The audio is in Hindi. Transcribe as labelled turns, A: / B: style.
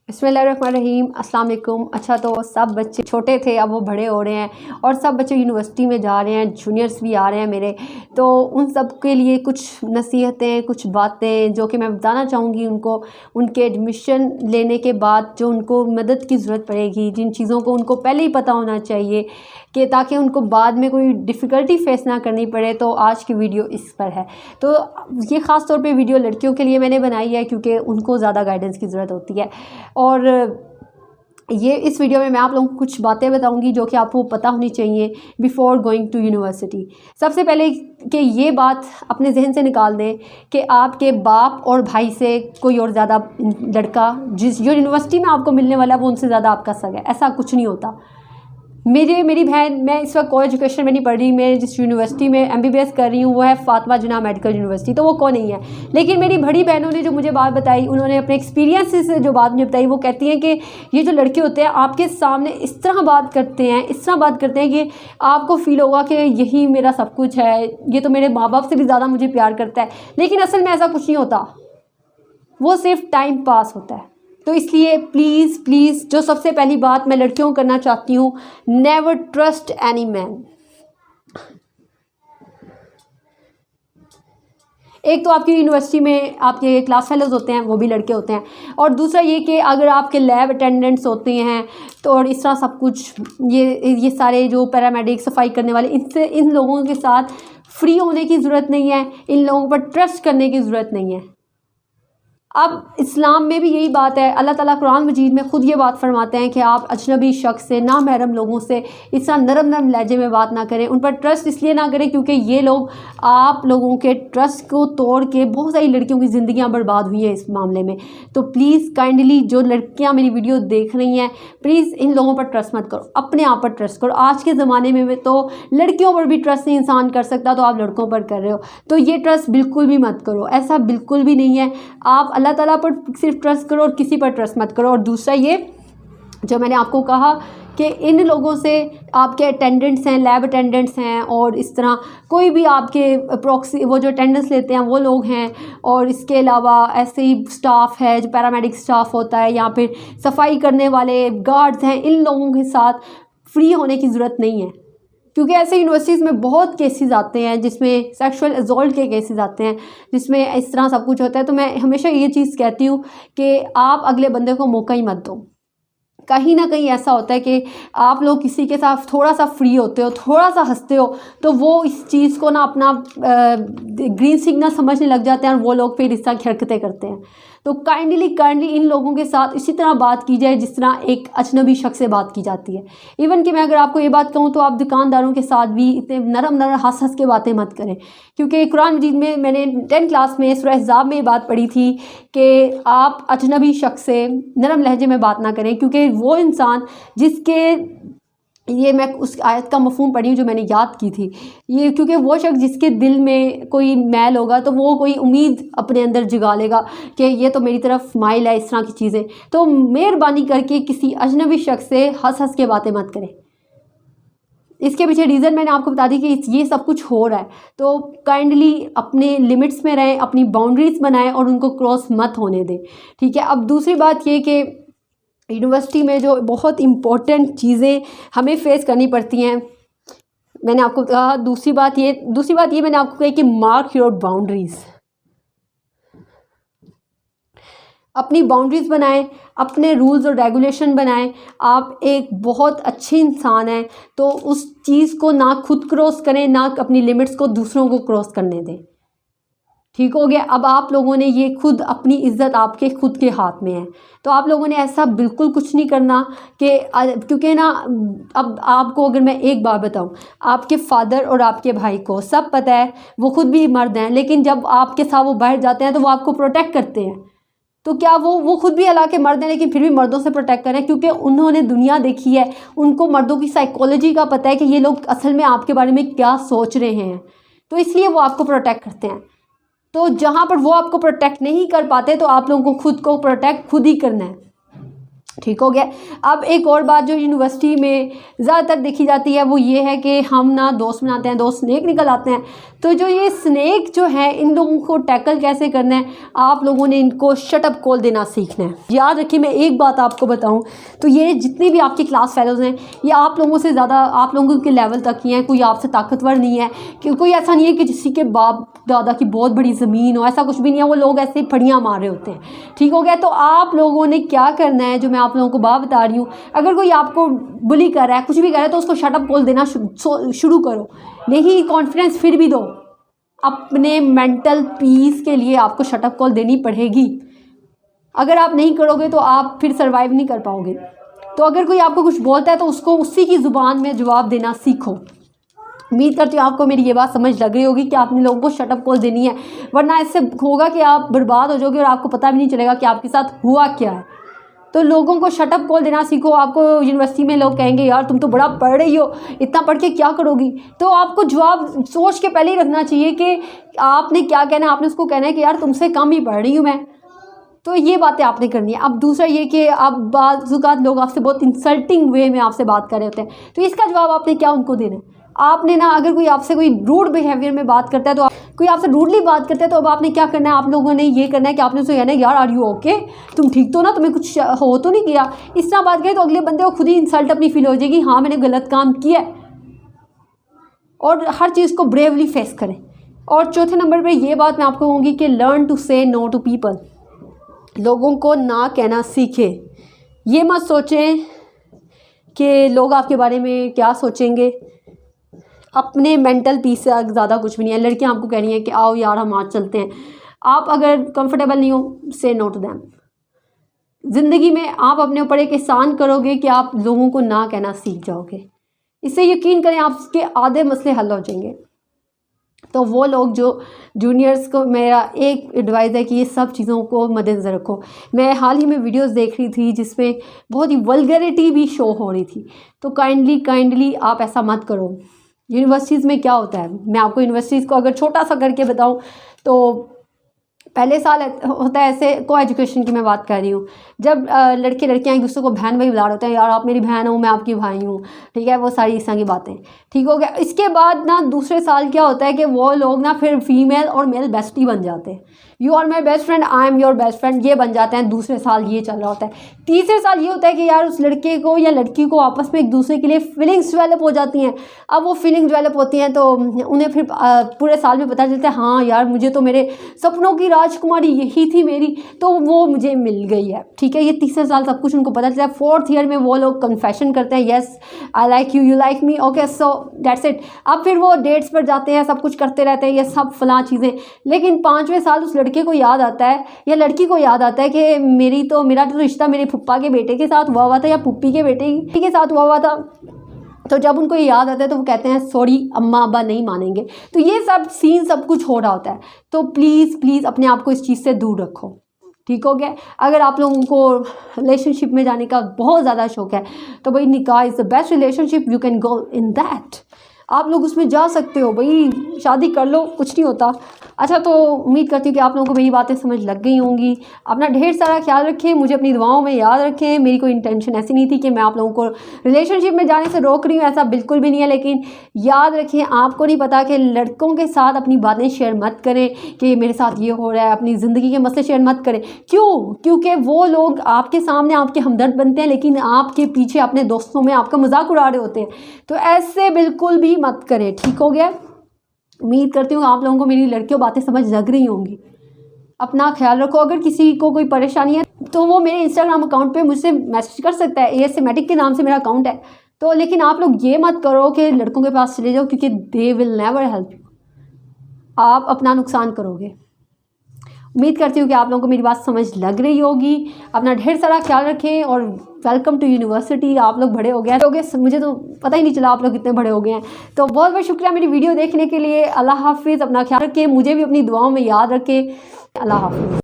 A: बिस्मिल्लाहिर्रहमानिर्रहीम, अस्सलाम वालेकुम। अच्छा, तो सब बच्चे छोटे थे, अब वो बड़े हो रहे हैं और सब बच्चे यूनिवर्सिटी में जा रहे हैं, जूनियर्स भी आ रहे हैं मेरे। तो उन सब के लिए कुछ नसीहतें, कुछ बातें जो कि मैं बताना चाहूँगी उनको, उनके एडमिशन लेने के बाद जो उनको मदद की ज़रूरत पड़ेगी, जिन चीज़ों को उनको पहले ही पता होना चाहिए कि ताकि उनको बाद में कोई डिफ़िकल्टी फ़ेस ना करनी पड़े। तो आज की वीडियो इस पर है। तो ये ख़ास तौर पे वीडियो लड़कियों के लिए मैंने बनाई है क्योंकि उनको ज़्यादा गाइडेंस की ज़रूरत होती है। और ये इस वीडियो में मैं आप लोगों को कुछ बातें बताऊंगी जो कि आपको पता होनी चाहिए बिफ़ोर गोइंग टू यूनिवर्सिटी। सबसे पहले कि ये बात अपने जहन से निकाल दें कि आपके बाप और भाई से कोई और ज़्यादा लड़का जो यूनिवर्सिटी में आपको मिलने वाला है वो उनसे ज़्यादा आपका सगा है, ऐसा कुछ नहीं होता। मेरी बहन, मैं इस वक्त को एजुकेशन में नहीं पढ़ रही, मैं जिस यूनिवर्सिटी में MBBS कर रही हूँ वो है फातिमा जिन्ना मेडिकल यूनिवर्सिटी, तो वो कौन नहीं है। लेकिन मेरी बड़ी बहनों ने जो मुझे बात बताई, उन्होंने अपने एक्सपीरियंस से जो बात मुझे बताई, वो कहती हैं कि ये जो लड़के होते हैं आपके सामने इस तरह बात करते हैं, इस तरह बात करते हैं कि आपको फ़ील होगा कि यही मेरा सब कुछ है, ये तो मेरे माँ बाप से भी ज़्यादा मुझे प्यार करता है। लेकिन असल में ऐसा कुछ नहीं होता, वो सिर्फ टाइम पास होता है। तो इसलिए प्लीज़ जो सबसे पहली बात मैं लड़कियों को करना चाहती हूँ, नेवर ट्रस्ट एनी मैन। एक तो आपकी यूनिवर्सिटी में आपके क्लास फेलोज़ होते हैं, वो भी लड़के होते हैं, और दूसरा ये कि अगर आपके लैब अटेंडेंट्स होते हैं तो और इस तरह सब कुछ ये सारे जो पैरामेडिक, सफाई करने वाले, इन लोगों के साथ फ्री होने की ज़रूरत नहीं है, इन लोगों पर ट्रस्ट करने की ज़रूरत नहीं है। अब इस्लाम में भी यही बात है, अल्लाह ताला कुरान मजीद में ख़ुद ये बात फरमाते हैं कि आप अजनबी शख्स से, नामहरम लोगों से इस तरह नरम लहजे में बात ना करें, उन पर ट्रस्ट इसलिए ना करें क्योंकि ये लोग आप लोगों के ट्रस्ट को तोड़ के बहुत सारी लड़कियों की ज़िंदगियां बर्बाद हुई हैं इस मामले में। तो प्लीज़ काइंडली जो लड़कियां मेरी वीडियो देख रही हैं, प्लीज़ इन लोगों पर ट्रस्ट मत करो, अपने आप पर ट्रस्ट करो। आज के ज़माने में तो लड़कियों पर भी ट्रस्ट नहीं इंसान कर सकता, तो आप लड़कों पर कर रहे हो, तो ये ट्रस्ट बिल्कुल भी मत करो, ऐसा बिल्कुल भी नहीं है। आप अल्लाह ताला पर सिर्फ ट्रस्ट करो और किसी पर ट्रस्ट मत करो। और दूसरा ये जो मैंने आपको कहा कि इन लोगों से, आपके अटेंडेंट्स हैं, लैब अटेंडेंट्स हैं, और इस तरह कोई भी आपके प्रॉक्सी वो जो अटेंडेंस लेते हैं वो लोग हैं, और इसके अलावा ऐसे ही स्टाफ है जो पैरामेडिक स्टाफ होता है या फिर सफाई करने वाले गार्ड्स हैं, इन लोगों के साथ फ्री होने की ज़रूरत नहीं है। क्योंकि ऐसे यूनिवर्सिटीज़ में बहुत केसेस आते हैं जिसमें सेक्सुअल असॉल्ट के केसेस आते हैं, जिसमें इस तरह सब कुछ होता है। तो मैं हमेशा ये चीज़ कहती हूँ कि आप अगले बंदे को मौका ही मत दो। कहीं ना कहीं ऐसा होता है कि आप लोग किसी के साथ थोड़ा सा फ्री होते हो, थोड़ा सा हंसते हो, तो वो इस चीज़ को ना अपना ग्रीन सिग्नल समझने लग जाते हैं और वो लोग फिर इस तरह हरकतें करते हैं। तो काइंडली इन लोगों के साथ इसी तरह बात की जाए जिस तरह एक अजनबी शख्स से बात की जाती है। इवन कि मैं अगर आपको ये बात कहूँ तो आप दुकानदारों के साथ भी इतने नरम हंस के बातें मत करें, क्योंकि कुरान मजीद में मैंने 10th क्लास में सूरह अहज़ाब में ये बात पढ़ी थी कि आप अजनबी शख्स से नरम लहजे में बात ना करें, क्योंकि वो इंसान जिसके, ये मैं उस आयत का मफ़हूम पढ़ी हूँ जो मैंने याद की थी, ये क्योंकि वो शख्स जिसके दिल में कोई मैल होगा तो वो कोई उम्मीद अपने अंदर जगा लेगा कि ये तो मेरी तरफ माइल है, इस तरह की चीज़ें। तो मेहरबानी करके किसी अजनबी शख्स से हंस के बातें मत करें। इसके पीछे रीज़न मैंने आपको बता दी कि ये सब कुछ हो रहा है, तो काइंडली अपने लिमिट्स में रहें, अपनी बाउंड्रीज़ बनाएं और उनको क्रॉस मत होने दें, ठीक है। अब दूसरी बात ये कि यूनिवर्सिटी में जो बहुत इम्पोर्टेंट चीज़ें हमें फेस करनी पड़ती हैं, मैंने आपको कहा। दूसरी बात ये मैंने आपको कही कि मार्क योर बाउंड्रीज़, अपनी बाउंड्रीज़ बनाएं, अपने रूल्स और रेगुलेशन बनाएं। आप एक बहुत अच्छे इंसान हैं तो उस चीज़ को ना खुद क्रॉस करें, ना अपनी लिमिट्स को दूसरों को क्रॉस करने दें, ठीक हो गया। अब आप लोगों ने ये खुद, अपनी इज़्ज़त आपके खुद के हाथ में है, तो आप लोगों ने ऐसा बिल्कुल कुछ नहीं करना कि, क्योंकि ना अब आपको अगर मैं एक बात बताऊं, आपके फादर और आपके भाई को सब पता है, वो खुद भी मर्द हैं, लेकिन जब आपके साथ वो बाहर जाते हैं तो वो आपको प्रोटेक्ट करते हैं। तो क्या वो खुद भी हालांकि मर्द हैं लेकिन फिर भी मर्दों से प्रोटेक्ट करें, क्योंकि उन्होंने दुनिया देखी है, उनको मर्दों की साइकोलॉजी का पता है कि ये लोग असल में आपके बारे में क्या सोच रहे हैं, तो इसलिए वो आपको प्रोटेक्ट करते हैं। तो जहाँ पर वो आपको प्रोटेक्ट नहीं कर पाते तो आप लोगों को खुद को प्रोटेक्ट खुद ही करना है। ठीक हो गया। अब एक और बात जो यूनिवर्सिटी में ज़्यादातर देखी जाती है वो ये है कि हम ना दोस्त बनाते हैं, दोस्त स्नेक निकल आते हैं। तो जो ये स्नेक जो है इन लोगों को टैकल कैसे करना है, आप लोगों ने इनको शटअप कॉल देना सीखना है। याद रखिए, मैं एक बात आपको बताऊं तो ये जितने भी आपके क्लास फेलोज़ हैं ये आप लोगों से ज़्यादा आप लोगों के लेवल तक ही हैं, कोई आपसे ताकतवर नहीं है। क्योंकि कोई ऐसा नहीं है कि किसी के बाप दादा की बहुत बड़ी ज़मीन हो, ऐसा कुछ भी नहीं है। वो लोग ऐसे फड़ियाँ मार रहे होते हैं। ठीक हो गया। तो आप लोगों ने क्या करना है, जो मैं आप लोगों को बात बता रही हूँ, अगर कोई आपको बुली कर रहा है, कुछ भी कर रहा है, तो उसको शटअप कॉल देना शुरू करो। नहीं कॉन्फिडेंस फिर भी दो, अपने मेंटल पीस के लिए आपको शटअप कॉल देनी पड़ेगी। अगर आप नहीं करोगे तो आप फिर सर्वाइव नहीं कर पाओगे। तो अगर कोई आपको कुछ बोलता है तो उसको उसी की ज़ुबान में जवाब देना सीखो। उम्मीद करती हूँ आपको मेरी ये बात समझ लग गई होगी कि आपने लोगों को शटअप कॉल देनी है, वरना इससे होगा कि आप बर्बाद हो जाओगे और आपको पता भी नहीं चलेगा कि आपके साथ हुआ क्या है। तो लोगों को शटअप कॉल देना सीखो। आपको यूनिवर्सिटी में लोग कहेंगे यार तुम तो बड़ा पढ़ रही हो, इतना पढ़ के क्या करोगी, तो आपको जवाब सोच के पहले ही रखना चाहिए कि आपने क्या कहना है। आपने उसको कहना है कि यार तुमसे कम ही पढ़ रही हूँ मैं। तो ये बातें आपने करनी है। अब दूसरा ये कि आप बाज़ लोग आपसे बहुत इंसल्टिंग वे में आपसे बात कर रहे होते हैं, तो इसका जवाब आपने क्या उनको देना है। आपने ना, अगर कोई आपसे कोई रूड बिहेवियर में बात करता है, तो कोई आपसे रूडली बात करता है, तो अब आपने क्या करना है, आप लोगों ने ये करना है कि आपने उससे कहना है यार आर यू ओके, तुम ठीक तो ना, तुम्हें कुछ हो तो नहीं गया। इस तरह बात करें तो अगले बंदे को खुद ही इंसल्ट अपनी फील हो जाएगी, हाँ मैंने गलत काम किया। और हर चीज़ को ब्रेवली फेस करें। और चौथे नंबर पर ये बात मैं आपको कहूँगी कि लर्न टू से नो टू पीपल। लोगों को ना कहना सीखे। ये मत सोचें कि लोग आपके बारे में क्या सोचेंगे। अपने मेंटल पीस से ज़्यादा कुछ भी नहीं है। लड़कियां आपको कह रही हैं कि आओ यार हम आज चलते हैं, आप अगर कंफर्टेबल नहीं हो से नो टू दैम। ज़िंदगी में आप अपने ऊपर एक एहसान करोगे कि आप लोगों को ना कहना सीख जाओगे। इससे यकीन करें आपके आधे मसले हल हो जाएंगे। तो वो लोग जो जूनियर्स को मेरा एक एडवाइस है कि ये सब चीज़ों को मद्देनज़र रखो। मैं हाल ही में वीडियोस देख रही थी जिसमें बहुत ही वल्गैरिटी भी शो हो रही थी, तो काइंडली आप ऐसा मत करो। यूनिवर्सिटीज़ में क्या होता है, मैं आपको यूनिवर्सिटीज़ को अगर छोटा सा करके बताऊं तो पहले साल होता है ऐसे, को एजुकेशन की मैं बात कर रही हूँ, जब लड़के लड़कियाँ एक दूसरे को बहन भाई बुला रहे होते हैं, यार आप मेरी बहन हो मैं आपकी भाई हूँ, ठीक है, वो सारी इस तरह की बातें, ठीक हो गया। इसके बाद ना दूसरे साल क्या होता है कि वो लोग ना फिर फीमेल और मेल बेस्टी बन जाते हैं। You are my best friend, I am your best friend, ये बन जाते हैं। दूसरे साल ये चल रहा होता है। तीसरे साल ये होता है कि यार उस लड़के को या लड़की को आपस में एक दूसरे के लिए फीलिंग्स डेवलप हो जाती हैं। अब वो फीलिंग डेवलप होती हैं तो उन्हें फिर पूरे साल में पता चलता है हाँ यार मुझे तो मेरे सपनों की राजकुमारी यही थी मेरी, तो वो मुझे मिल गई है, ठीक है। ये तीसरे साल सब कुछ उनको पता चलता है। फोर्थ ईयर में वो लोग कन्फेशन करते हैं, yes I like you, you like me, okay so that's it. अब फिर वो डेट्स पर जाते हैं, सब कुछ करते रहते हैं, ये सब फलां चीज़ें। लेकिन 5वें साल उस लड़के को याद आता है या लड़की को याद आता है कि मेरा तो रिश्ता मेरे फुप्पा के बेटे के साथ हुआ था या पुप्पी के बेटे के साथ हुआ था। तो जब उनको ये याद आता है तो वो कहते हैं सॉरी अम्मा अब्बा नहीं मानेंगे। तो ये सब सीन सब कुछ हो रहा होता है। तो प्लीज़ अपने आप को इस चीज़ से दूर रखो, ठीक हो गया। अगर आप लोगों को रिलेशनशिप में जाने का बहुत ज़्यादा शौक है तो भाई निकाह is the best relationship, you can go in that. आप लोग उसमें जा सकते हो भाई, शादी कर लो, कुछ नहीं होता। अच्छा, तो उम्मीद करती हूँ कि आप लोगों को मेरी बातें समझ लग गई होंगी। अपना ढेर सारा ख्याल रखें, मुझे अपनी दुआओं में याद रखें। मेरी कोई इंटेंशन ऐसी नहीं थी कि मैं आप लोगों को रिलेशनशिप में जाने से रोक रही हूँ, ऐसा बिल्कुल भी नहीं है। लेकिन याद रखें, आपको नहीं पता कि लड़कों के साथ अपनी बातें शेयर मत करें कि मेरे साथ ये हो रहा है, अपनी ज़िंदगी के मसले शेयर मत करें। क्यों? क्योंकि वो लोग आपके सामने आपके हमदर्द बनते हैं लेकिन आपके पीछे अपने दोस्तों में आपका मजाक उड़ा रहे होते हैं। तो ऐसे बिल्कुल भी मत करें, ठीक हो गया। उम्मीद करती हूँ आप लोगों को मेरी लड़कियों बातें समझ लग रही होंगी। अपना ख्याल रखो। अगर किसी को कोई परेशानी है तो वो मेरे इंस्टाग्राम अकाउंट पे मुझसे मैसेज कर सकता है, एएसमेटिक के नाम से मेरा अकाउंट है। तो लेकिन आप लोग ये मत करो कि लड़कों के पास चले जाओ, क्योंकि they will never help you, आप अपना नुकसान करोगे। उम्मीद करती हूँ कि आप लोगों को मेरी बात समझ लग रही होगी। अपना ढेर सारा ख्याल रखें और वेलकम टू यूनिवर्सिटी। आप लोग बड़े हो गए हैं, मुझे तो पता ही नहीं चला आप लोग कितने बड़े हो गए हैं। तो बहुत बहुत शुक्रिया मेरी वीडियो देखने के लिए। अल्लाह हाफिज़। अपना ख्याल रखें, मुझे भी अपनी दुआओं में याद रखें। अल्लाह हाफिज़।